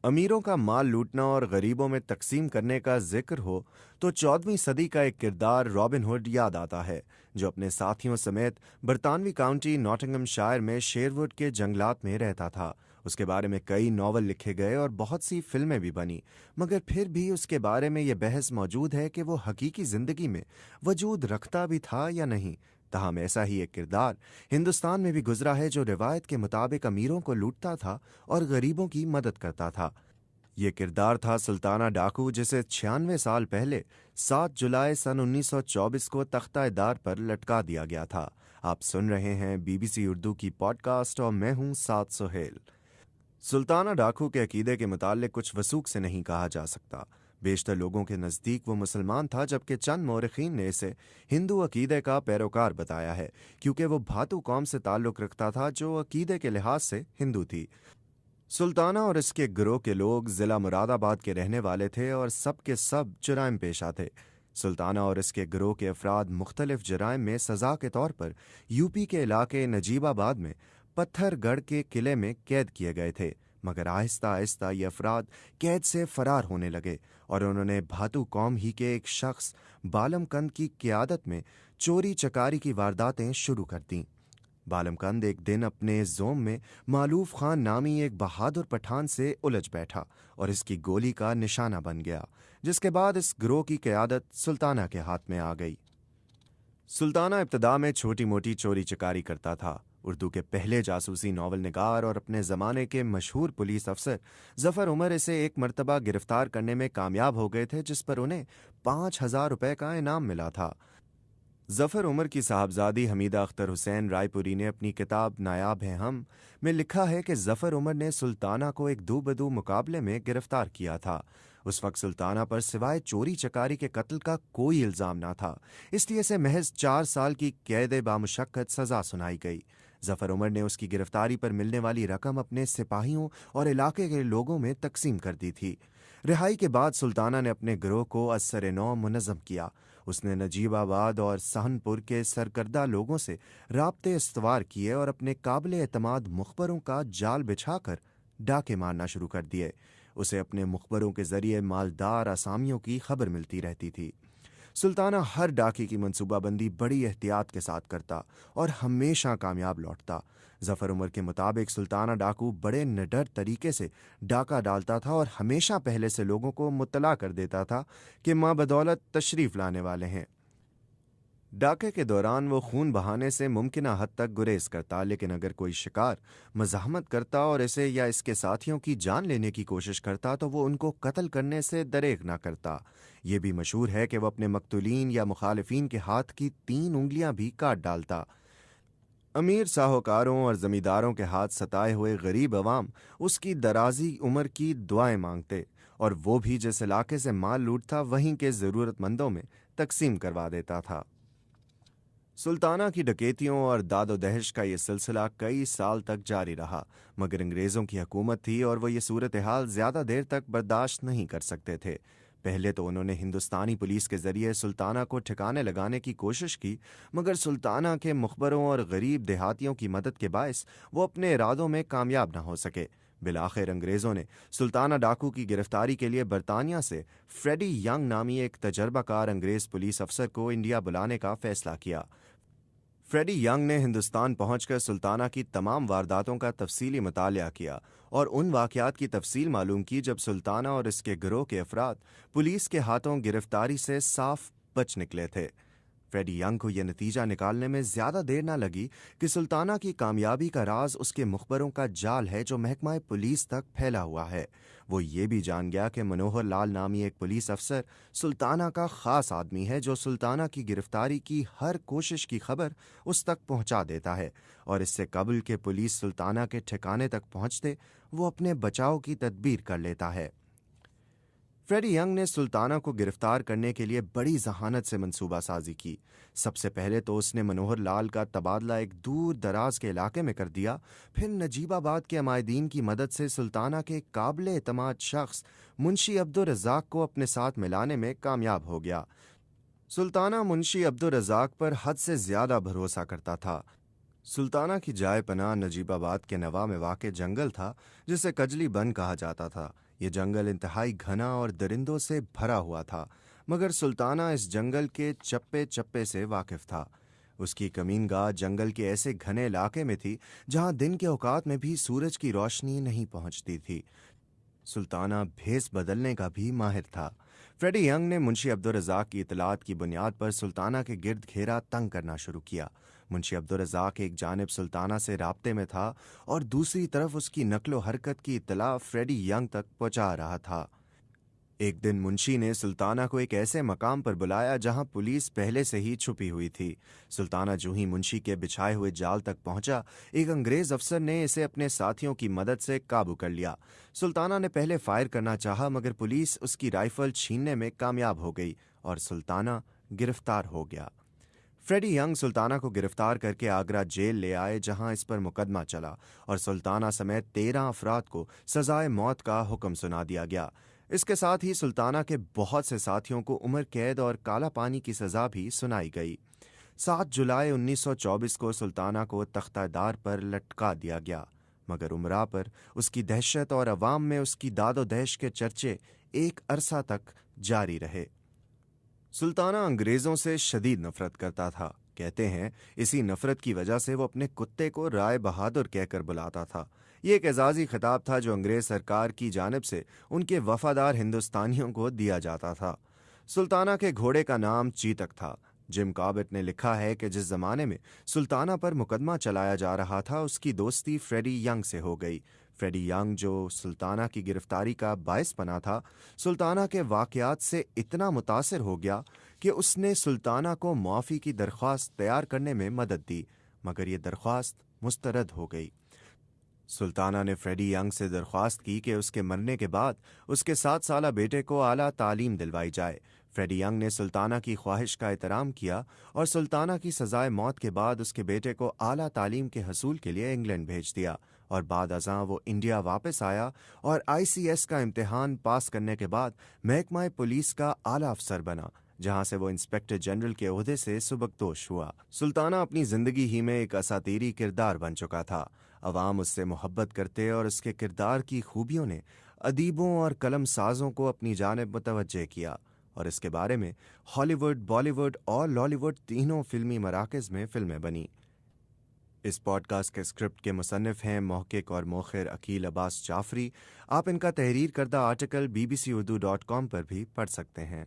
अमीरों का माल लूटना और गरीबों में तकसीम करने का जिक्र हो तो 14वीं सदी का एक किरदार रॉबिन हुड याद आता है, जो अपने साथियों समेत बरतानवी काउंटी नॉटिंघमशायर में शेरवुड के जंगलात में रहता था। उसके बारे में कई नावल लिखे गए और बहुत सी फिल्में भी बनी, मगर फिर भी उसके बारे में यह बहस मौजूद है कि वो हकीकी जिंदगी में वजूद रखता भी था या नहीं। तहम ऐसा ही एक किरदार हिंदुस्तान में भी गुजरा है, जो रिवायत के मुताबिक अमीरों को लूटता था और गरीबों की मदद करता था। ये किरदार था सुल्ताना डाकू, जिसे 96 साल पहले 7 जुलाई सन 1924 को तख्ता-ए-दार पर लटका दिया गया था। आप सुन रहे हैं बीबीसी उर्दू की पॉडकास्ट और मैं हूं साद सुहेल। सुल्ताना डाकू के अकीदे के मुतालिक कुछ वसूख से नहीं कहा जा सकता। बेशतर लोगों के नज़दीक वो मुसलमान था, जबकि चंद मौरखीन ने इसे हिंदू अकीदे का पैरोकार बताया है, क्योंकि वो भातू कौम से ताल्लुक़ रखता था जो अकीदे के लिहाज से हिंदू थी। सुल्ताना और इसके गिरोह के लोग ज़िला मुरादाबाद के रहने वाले थे और सब के सब जुराइम पेशा थे। सुल्ताना और इसके गिरोह के अफराद मुख्तलिफ जराइम में सज़ा के तौर पर यूपी के इलाके नजीबाबाद में पत्थरगढ़ के किले में कैद किए गए थे, मगर आहिस्ता आहिस्ता ये अफराद कैद से फरार होने लगे और उन्होंने भातू कौम ही के एक शख्स बालमकंद की क़ियादत में चोरी चकारी की वारदातें शुरू कर दीं। बालमकंद एक दिन अपने जोम में मालूफ खान नामी एक बहादुर पठान से उलझ बैठा और इसकी गोली का निशाना बन गया, जिसके बाद इस गिरोह की क़यादत सुल्ताना के हाथ में आ गई। सुल्ताना इब्तदा में छोटी मोटी चोरी चकारी करता था। उर्दू के पहले जासूसी नावल निगार और अपने ज़माने के मशहूर पुलिस अफसर ज़फ़र उमर इसे एक मरतबा गिरफ्तार करने में कामयाब हो गए थे, जिस पर उन्हें 5,000 रुपये का इनाम मिला था। ज़फ़र उमर की साहबजादी हमीदा अख्तर हुसैन रायपुरी ने अपनी किताब नायाब हैं हम में लिखा है कि ज़फ़र उमर ने सुल्ताना को एक दो बदू मुकाबले में गिरफ्तार किया था। उस वक्त सुल्ताना पर सिवाय चोरी चकारी के कत्ल का कोई इल्ज़ाम ना था, इसलिए इसे महज 4 साल की कैद बामुशक्कत सज़ा सुनाई गई। ज़फ़र उमर ने उसकी गिरफ्तारी पर मिलने वाली रकम अपने सिपाहियों और इलाके के लोगों में तकसीम कर दी थी। रिहाई के बाद सुल्ताना ने अपने गिरोह को असर-ए-नौ मुनज़्ज़म किया। उसने नजीबाबाद और सहनपुर के सरकर्दा लोगों से राब्ते इस्तवार किए और अपने काबिल एतमाद मुखबरों का जाल बिछाकर डाके मारना शुरू कर दिए। उसे अपने मुखबरों के जरिए मालदार असामियों की खबर मिलती रहती थी। सुल्ताना हर डाके की मंसूबाबंदी बड़ी एहतियात के साथ करता और हमेशा कामयाब लौटता। ज़फ़र उमर के मुताबिक सुल्ताना डाकू बड़े निडर तरीके से डाका डालता था और हमेशा पहले से लोगों को मुत्तला कर देता था कि माँ बदौलत तशरीफ़ लाने वाले हैं। डाके के दौरान वो खून बहाने से मुमकिना हद तक गुरेज करता, लेकिन अगर कोई शिकार मज़ाहमत करता और इसे या इसके साथियों की जान लेने की कोशिश करता तो वो उनको कत्ल करने से दरेग ना करता। ये भी मशहूर है कि वह अपने मकतूलीन या मुखालिफिन के हाथ की 3 उंगलियां भी काट डालता। अमीर साहूकारों और जमींदारों के हाथ सताए हुए गरीब अवाम उसकी दराजी उम्र की दुआएं मांगते और वो भी जिस इलाके से माल लूटता वहीं के ज़रूरतमंदों में तकसीम करवा देता था। सुल्ताना की डकैतियों और दादो-दहश का ये सिलसिला कई साल तक जारी रहा, मगर अंग्रेज़ों की हुकूमत थी और वो ये सूरत हाल ज़्यादा देर तक बर्दाश्त नहीं कर सकते थे। पहले तो उन्होंने हिंदुस्तानी पुलिस के ज़रिए सुल्ताना को ठिकाने लगाने की कोशिश की, मगर सुल्ताना के मुखबरों और गरीब देहातियों की मदद के बायस वो अपने इरादों में कामयाब न हो सके। बिलाखिर अंग्रेज़ों ने सुल्ताना डाकू की गिरफ्तारी के लिए बरतानिया से फ्रेडी यंग नामी एक तजर्बाकार अंग्रेज़ पुलिस अफसर को इंडिया बुलाने का फैसला किया। फ्रेडी यंग ने हिंदुस्तान पहुंचकर सुल्ताना की तमाम वारदातों का तफसीली मुतालिया किया और उन वाक़यात की तफसील मालूम की जब सुल्ताना और इसके गिरोह के अफराद पुलिस के हाथों गिरफ्तारी से साफ बच निकले थे। फ्रेडी यंग को यह नतीजा निकालने में ज़्यादा देर न लगी कि सुल्ताना की कामयाबी का राज उसके मुखबरों का जाल है जो महकमा पुलिस तक फैला हुआ है। वो ये भी जान गया कि मनोहर लाल नामी एक पुलिस अफसर सुल्ताना का ख़ास आदमी है, जो सुल्ताना की गिरफ्तारी की हर कोशिश की खबर उस तक पहुंचा देता है और इससे कबल के पुलिस सुल्ताना के ठिकाने तक पहुंचते वो अपने बचाव की तदबीर कर लेता है। फ्रेडी यंग ने सुल्ताना को गिरफ्तार करने के लिए बड़ी जहानत से मंसूबा साजी की। सबसे पहले तो उसने मनोहर लाल का तबादला एक दूर दराज के इलाके में कर दिया। फिर नजीबाबाद के अमायदीन की मदद से सुल्ताना के काबिल एतमाद शख्स मुंशी अब्दुल रज़ाक को अपने साथ मिलाने में कामयाब हो गया। सुल्ताना मुंशी अब्दुल रज़ाक पर हद से ज़्यादा भरोसा करता था। सुल्ताना की जाय पनाह नजीबाबाद के नवा में वाक़ जंगल था, जिसे कजली बन कहा जाता था। ये जंगल इंतहाई घना और दरिंदों से भरा हुआ था, मगर सुल्ताना इस जंगल के चप्पे चप्पे से वाकिफ था। उसकी कमीनगाह जंगल के ऐसे घने इलाके में थी जहां दिन के औकात में भी सूरज की रोशनी नहीं पहुंचती थी। सुल्ताना भेस बदलने का भी माहिर था। फ्रेडी यंग ने मुंशी अब्दुल रज़ाक की इतलात की बुनियाद पर सुल्ताना के गिर्द घेरा तंग करना शुरू किया। मुंशी अब्दुल रज़ाक एक जानिब सुल्ताना से राब्ते में था और दूसरी तरफ उसकी नकलो हरकत की इतला फ्रेडी यंग तक पहुंचा रहा था। एक दिन मुंशी ने सुल्ताना को एक ऐसे मकाम पर बुलाया जहां पुलिस पहले से ही छुपी हुई थी। सुल्ताना जो ही मुंशी के बिछाए हुए जाल तक पहुंचा, एक अंग्रेज अफसर ने इसे अपने साथियों की मदद से काबू कर लिया। सुल्ताना ने पहले फायर करना चाहा, मगर पुलिस उसकी राइफल छीनने में कामयाब हो गई और सुल्ताना गिरफ्तार हो गया। फ्रेडी यंग सुल्ताना को गिरफ्तार करके आगरा जेल ले आए, जहां इस पर मुकदमा चला और सुल्ताना समेत 13 अफराद को सजाए मौत का हुक्म सुना दिया गया। इसके साथ ही सुल्ताना के बहुत से साथियों को उम्र कैद और काला पानी की सजा भी सुनाई गई। 7 जुलाई 1924 को सुल्ताना को तख्तादार पर लटका दिया गया, मगर उमरा पर उसकी दहशत और अवाम में उसकी दादोदहश के चर्चे एक अरसा तक जारी रहे। सुल्ताना अंग्रेजों से शदीद नफरत करता था। कहते हैं इसी नफरत की वजह से वो अपने कुत्ते को राय बहादुर कहकर बुलाता था। ये एक एजाजी खिताब था जो अंग्रेज सरकार की जानिब से उनके वफादार हिंदुस्तानियों को दिया जाता था। सुल्ताना के घोड़े का नाम चीतक था। जिम कॉबेट ने लिखा है कि जिस जमाने में सुल्ताना पर मुकदमा चलाया जा रहा था, उसकी दोस्ती फ्रेडी यंग से हो गई। फ्रेडी यंग, जो सुल्ताना की गिरफ्तारी का बायस बना था, सुल्ताना के वाकयात से इतना मुतासिर हो गया कि उसने सुल्ताना को मुआफ़ी की दरख्वास्त तैयार करने में मदद दी, मगर ये दरख्वास्त मुस्तरद हो गई। सुल्ताना ने फ्रेडी यंग से दरख्वास्त की कि उसके मरने के बाद उसके 7 साला बेटे को आला तालीम दिलवाई जाए। फ्रेडी यंग ने सुल्ताना की ख्वाहिश का एहतराम किया और सुल्ताना की सजाए मौत के बाद उसके बेटे को आला तालीम के हसूल के लिए इंग्लैंड भेज दिया और बाद अज़ां वो इंडिया वापस आया और ICS का इम्तिहान पास करने के बाद महकमा पुलिस का आला अफसर बना, जहां से वो इंस्पेक्टर जनरल के ओहदे से सुबकदोश हुआ। सुल्ताना अपनी जिंदगी ही में एक असातीरी किरदार बन चुका था। अवाम उससे मोहब्बत करते और उसके किरदार की खूबियों ने अदीबों और कलम साजों को अपनी जानिब मुतवज्जे किया और इसके बारे में हॉलीवुड, बॉलीवुड और लॉलीवुड तीनों फिल्मी मराकज़ में फिल्में बनी। इस पॉडकास्ट के स्क्रिप्ट के मुसन्निफ हैं मोहक़िक़ और मोखिर अकील अब्बास जाफरी। आप इनका तहरीर करदा आर्टिकल bbcurdu.com पर भी पढ़ सकते हैं।